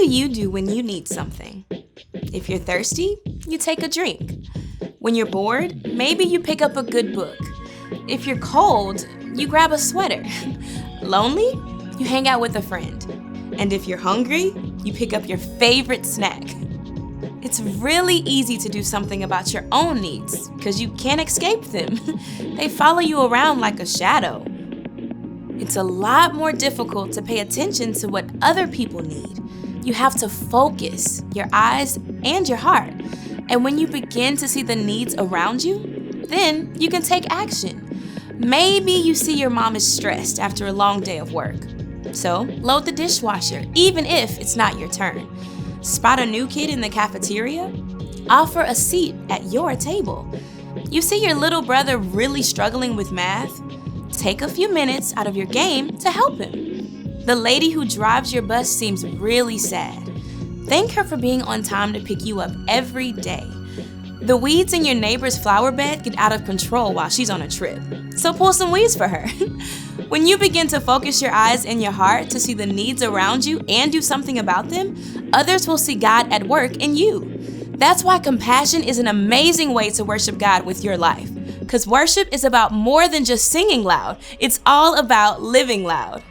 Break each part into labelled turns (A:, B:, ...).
A: do you do when you need something? If you're thirsty, you take a drink. When you're bored, maybe you pick up a good book. If you're cold, you grab a sweater. Lonely? You hang out with a friend. And if you're hungry, you pick up your favorite snack. It's really easy to do something about your own needs because you can't escape them. They follow you around like a shadow. It's a lot more difficult to pay attention to what other people need. You have to focus your eyes and your heart. And when you begin to see the needs around you, then you can take action. Maybe you see your mom is stressed after a long day of work. So load the dishwasher, even if it's not your turn. Spot a new kid in the cafeteria? Offer a seat at your table. You see your little brother really struggling with math? Take a few minutes out of your game to help him. The lady who drives your bus seems really sad. Thank her for being on time to pick you up every day. The weeds in your neighbor's flower bed get out of control while she's on a trip, so pull some weeds for her. When you begin to focus your eyes and your heart to see the needs around you and do something about them, others will see God at work in you. That's why compassion is an amazing way to worship God with your life, because worship is about more than just singing loud. It's all about living loud.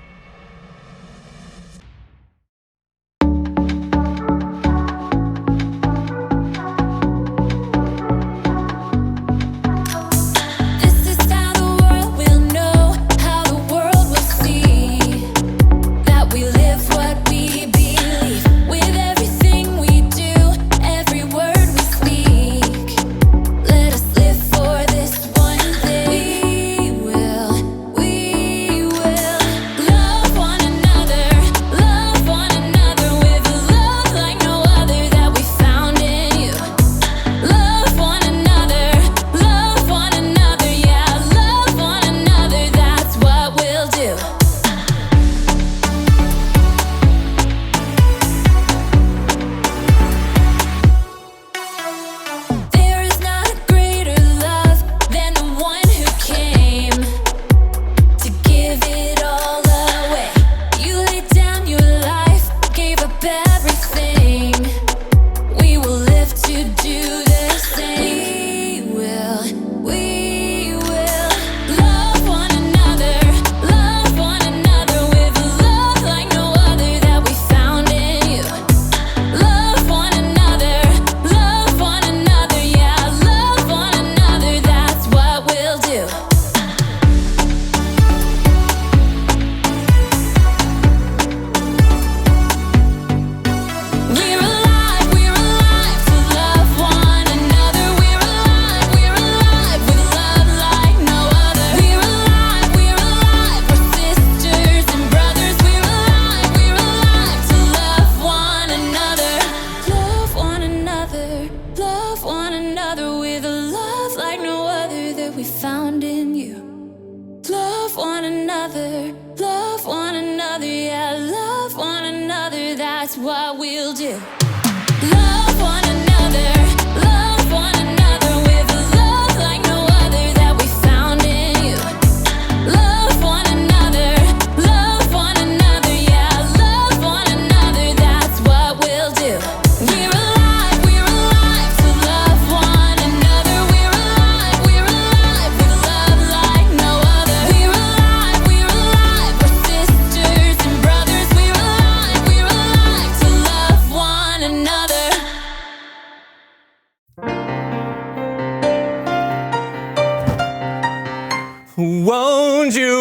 B: That's what we'll do. Love one another, love one another with a love like no other that we found in you. Love one another, yeah, love one another, that's what we'll do. We're alive to love one another. We're alive with love like no other. We're alive, we're sisters and brothers. We're alive to love one another.
C: Won't you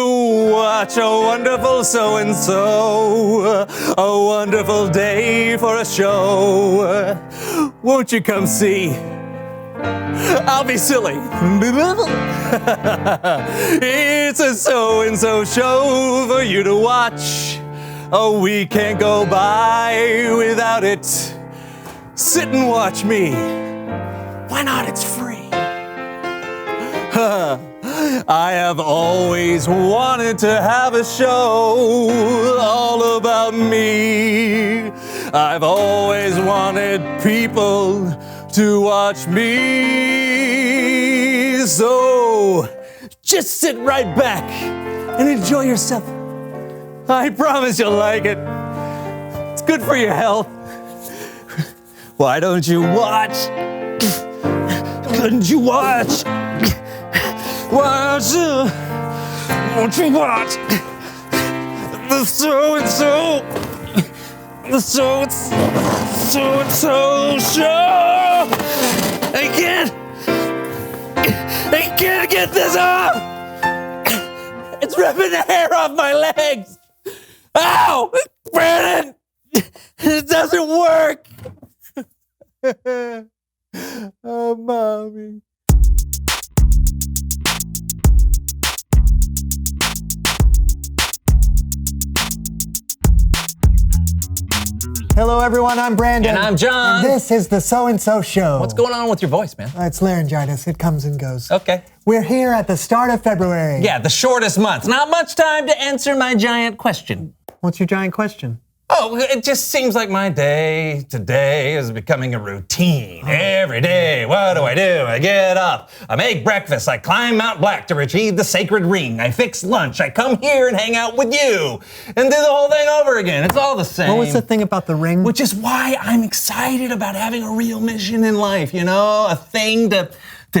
C: watch a wonderful so-and-so, a wonderful day for a show? Won't you come see? I'll be silly. It's a so-and-so show for you to watch. Oh, we can't go by without it. Sit and watch me. Why not? It's free. I have always wanted to have a show all about me. I've always wanted people to watch me. So just sit right back and enjoy yourself. I promise you'll like it. It's good for your health. Why don't you watch? Couldn't you watch? Won't you watch? The so-and-so show! I can't get this off! It's ripping the hair off my legs! Ow! Brandon! It doesn't work! Oh, Mommy.
D: Hello, everyone. I'm Brandon.
C: And I'm John.
D: And this is the So-and-So Show.
C: What's going on with your voice, man?
D: It's laryngitis. It comes and goes.
C: Okay.
D: We're here at the start of February.
C: Yeah, the shortest month. Not much time to answer my giant question.
D: What's your giant question?
C: Oh, it just seems like my day today is becoming a routine. Every day, what do? I get up, I make breakfast, I climb Mount Black to retrieve the sacred ring, I fix lunch, I come here and hang out with you, and do the whole thing over again. It's all the same.
D: What was the thing about the ring?
C: Which is why I'm excited about having a real mission in life, you know? A thing to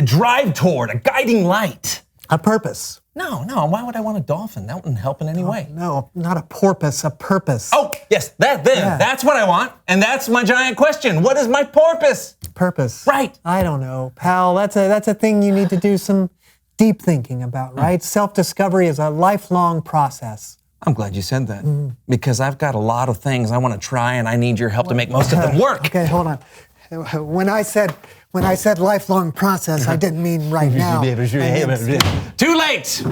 C: drive toward, a guiding light.
D: A purpose.
C: No, why would I want a dolphin? That wouldn't help in any way.
D: No, not a porpoise, a purpose.
C: Oh, yes, that's what I want. And that's my giant question. What is my porpoise?
D: Purpose.
C: Right.
D: I don't know, pal. That's a thing you need to do some deep thinking about, right? Self-discovery is a lifelong process.
C: I'm glad you said that. Because I've got a lot of things I want to try and I need your help to make most of them work.
D: Okay, hold on. When I said lifelong process, I didn't mean right now.
C: Too late!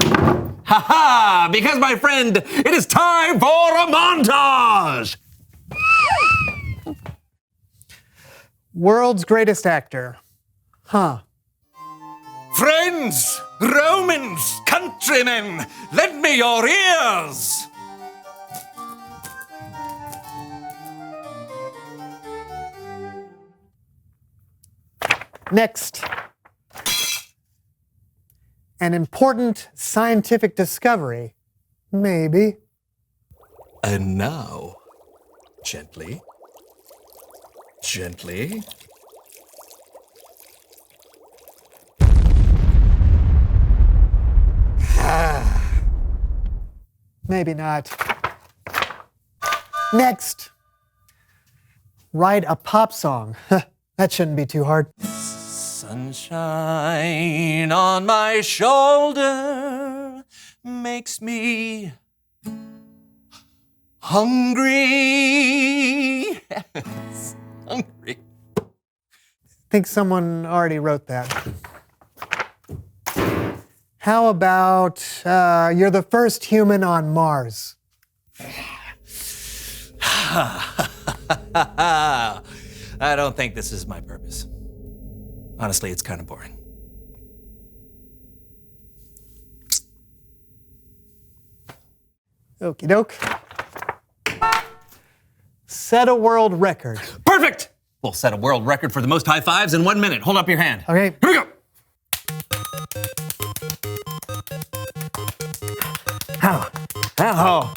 C: Ha-ha! Because, my friend, it is time for a montage!
D: World's greatest actor. Huh.
C: Friends, Romans, countrymen, lend me your ears!
D: Next. An important scientific discovery. Maybe.
C: And now, gently.
D: Maybe not. Next. Write a pop song. That shouldn't be too hard.
C: Sunshine on my shoulder makes me hungry. Yes, hungry.
D: I think someone already wrote that. How about you're the first human on Mars?
C: I don't think this is my purpose. Honestly, it's kind of boring.
D: Okie doke. Set a world record.
C: Perfect! We'll set a world record for the most high fives in 1 minute. Hold up your hand.
D: Okay.
C: Here we go. Ow.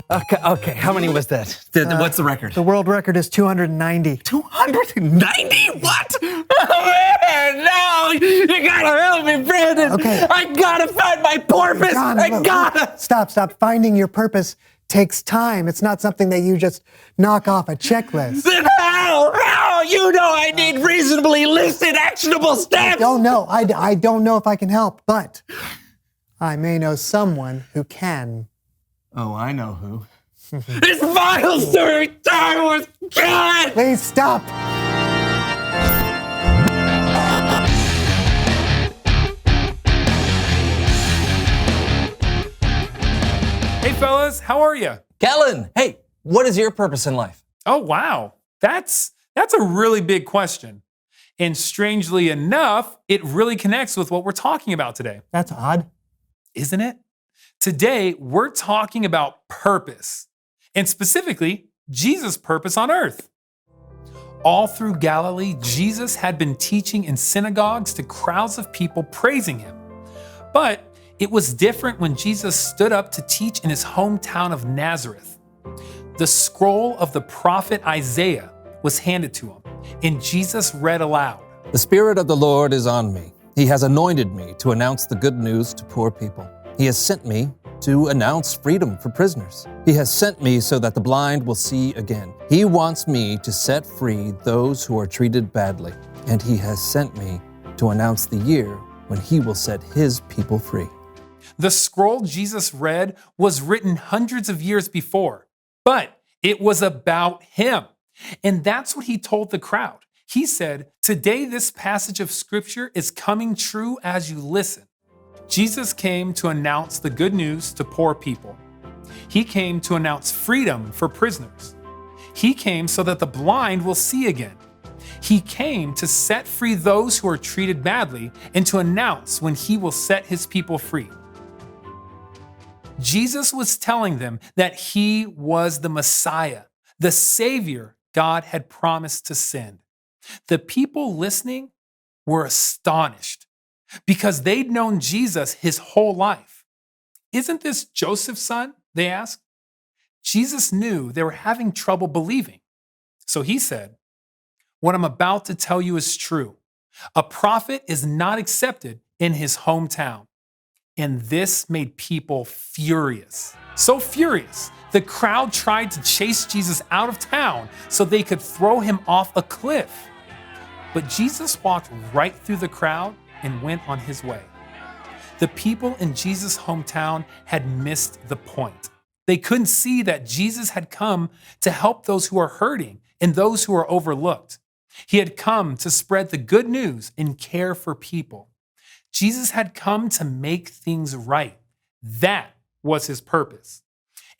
C: Okay, how many was that? What's the record?
D: The world record is 290.
C: 290? What? Oh, man, no! You gotta help me, Brandon!
D: Okay.
C: I gotta find my porpoise!
D: John,
C: I
D: look,
C: gotta!
D: Stop. Finding your purpose takes time. It's not something that you just knock off a checklist.
C: Then how? How? You know I need reasonably listed actionable steps!
D: I don't know. I don't know if I can help, but I may know someone who can.
C: Oh, I know who. It's Final Story Time Wars! God!
D: Please stop.
E: Hey fellas, how are you?
C: Kellen, hey, what is your purpose in life?
E: Oh wow, that's a really big question. And strangely enough, it really connects with what we're talking about today.
D: That's odd.
E: Isn't it? Today, we're talking about purpose, and specifically, Jesus' purpose on earth. All through Galilee, Jesus had been teaching in synagogues to crowds of people praising him. But it was different when Jesus stood up to teach in his hometown of Nazareth. The scroll of the prophet Isaiah was handed to him, and Jesus read aloud.
C: The Spirit of the Lord is on me. He has anointed me to announce the good news to poor people. He has sent me to announce freedom for prisoners. He has sent me so that the blind will see again. He wants me to set free those who are treated badly. And he has sent me to announce the year when he will set his people free.
E: The scroll Jesus read was written hundreds of years before, but it was about him. And that's what he told the crowd. He said, "Today this passage of scripture is coming true as you listen." Jesus came to announce the good news to poor people. He came to announce freedom for prisoners. He came so that the blind will see again. He came to set free those who are treated badly and to announce when he will set his people free. Jesus was telling them that he was the Messiah, the Savior God had promised to send. The people listening were astonished because they'd known Jesus his whole life. "Isn't this Joseph's son?" they asked. Jesus knew they were having trouble believing. So he said, "What I'm about to tell you is true. A prophet is not accepted in his hometown." And this made people furious. So furious, the crowd tried to chase Jesus out of town so they could throw him off a cliff. But Jesus walked right through the crowd and went on his way. The people in Jesus' hometown had missed the point. They couldn't see that Jesus had come to help those who are hurting and those who are overlooked. He had come to spread the good news and care for people. Jesus had come to make things right. That was his purpose.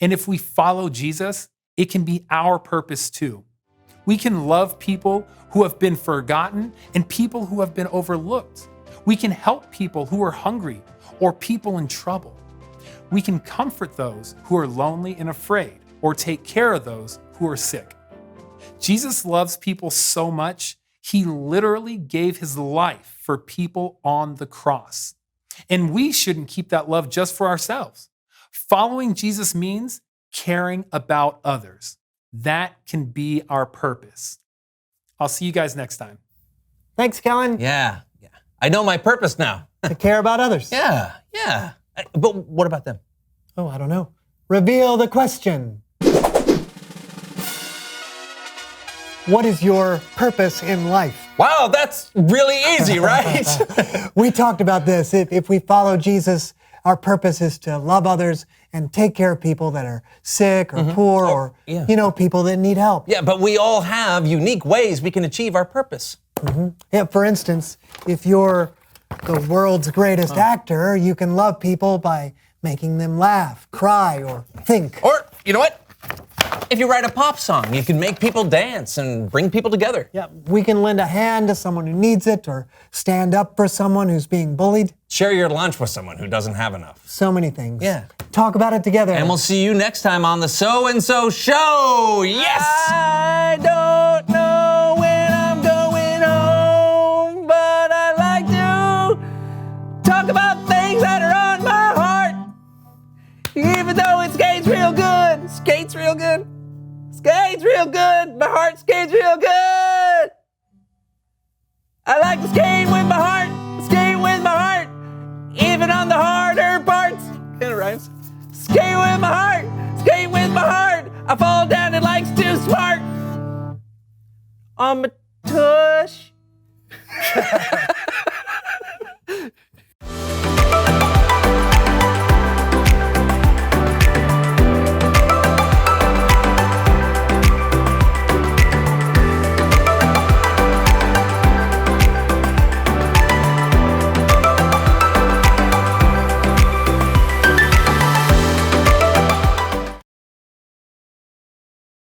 E: And if we follow Jesus, it can be our purpose too. We can love people who have been forgotten and people who have been overlooked. We can help people who are hungry or people in trouble. We can comfort those who are lonely and afraid or take care of those who are sick. Jesus loves people so much, he literally gave his life for people on the cross. And we shouldn't keep that love just for ourselves. Following Jesus means caring about others. That can be our purpose. I'll see you guys next time.
D: Thanks, Kellen.
C: Yeah. I know my purpose now.
D: To care about others.
C: Yeah. But what about them?
D: Oh, I don't know. Reveal the question. What is your purpose in life?
C: Wow, that's really easy, right?
D: We talked about this. If we follow Jesus, our purpose is to love others and take care of people that are sick or poor or people that need help.
C: Yeah, but we all have unique ways we can achieve our purpose.
D: Yeah, for instance, if you're the world's greatest actor, you can love people by making them laugh, cry, or think.
C: Or, you know what? If you write a pop song, you can make people dance and bring people together.
D: Yeah, we can lend a hand to someone who needs it or stand up for someone who's being bullied.
C: Share your lunch with someone who doesn't have enough.
D: So many things.
C: Yeah.
D: Talk about it together.
C: And we'll see you next time on the So and So Show. Yes! I don't know when I'm going home, but I like to talk about things that are on my heart. Even though it skates real good, my heart skates real good. I like to skate with my heart, even on the harder parts. Kind of rhymes. Skate with my heart, I fall down and life's too smart. On my tush.